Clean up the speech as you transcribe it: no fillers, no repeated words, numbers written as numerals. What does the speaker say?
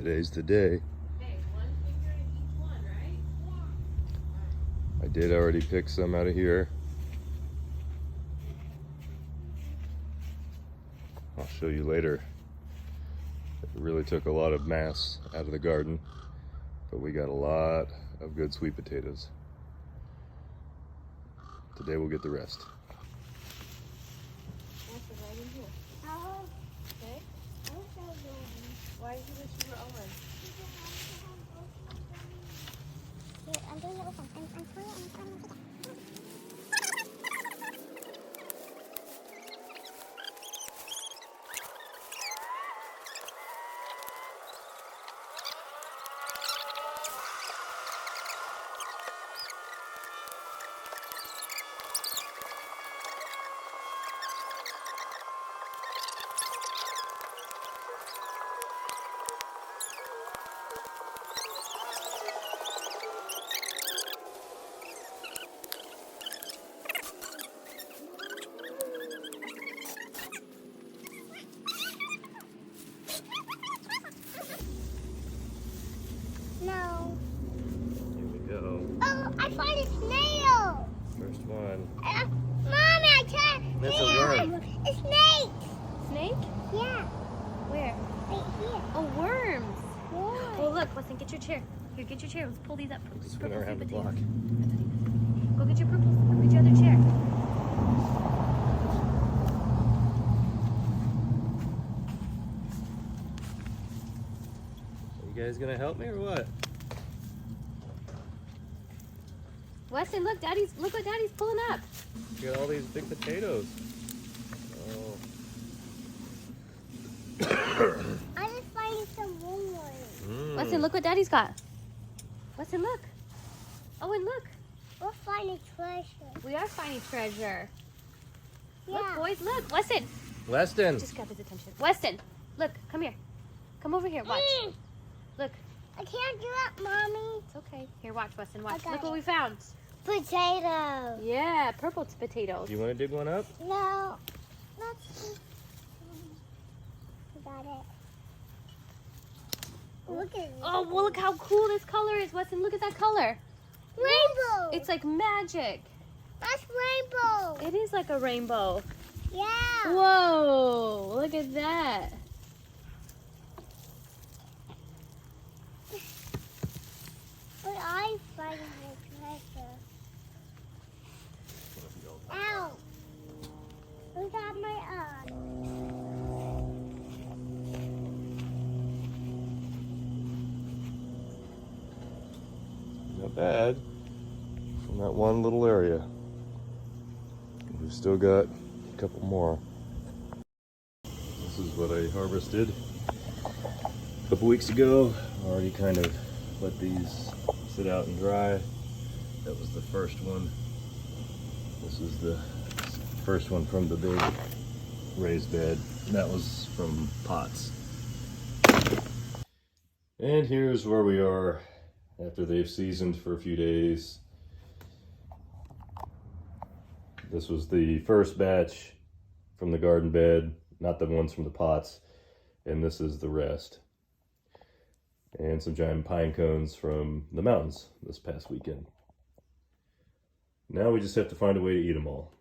Today's the day. Hey, one finger in each one, right? I did already pick some out of here. I'll show you later. It really took a lot of mass out of the garden, but we got a lot of good sweet potatoes. Today we'll get the rest. That's right in here. Okay. Why did you wish you were Owen? No. Here we go. Oh, I find a snail. First one. Mommy, I can't. That's a worm. A snake. Snake? Yeah, Where? right here. Oh, worms. Yeah. Oh, look, Weston, get your chair. Here, get your chair. Let's pull these up. Spin Purple around the sweet block. potatoes. Go get your purple. Go get your other chair. Are you guys gonna help me or what? Weston, look, look what Daddy's pulling up. You got all these big potatoes. Oh. I just find some warm ones. Weston, look what Daddy's got. Weston, look. Owen, look. We're finding treasure. We are finding treasure. Yeah. Look, boys, look. Weston. Weston. Just grab his attention. Weston, look, come here. Come over here, watch. Look, I can't do that, Mommy. it's okay. Here, watch, Weston, watch. I got Look what it. we found. Potato. Yeah, purple potatoes. You want to dig one up? No. Let's. I got it. Look at it. Oh, well, look how cool this color is, Weston. Look at that color. Rainbow. It's like magic. That's rainbow. It is like a rainbow. Yeah. Whoa, look at that. But I find the treasure. Ow. Look at my eye. Not bad. From that one little area. We've still got a couple more. This is what I harvested a couple weeks ago. Already kind of let these sit out and dry. That was the first one. This is the first one from the big raised bed. And that was from pots. And here's where we are after they've seasoned for a few days. This was the first batch from the garden bed, not the ones from the pots. And this is the rest. And some giant pine cones from the mountains this past weekend. Now we just have to find a way to eat them all.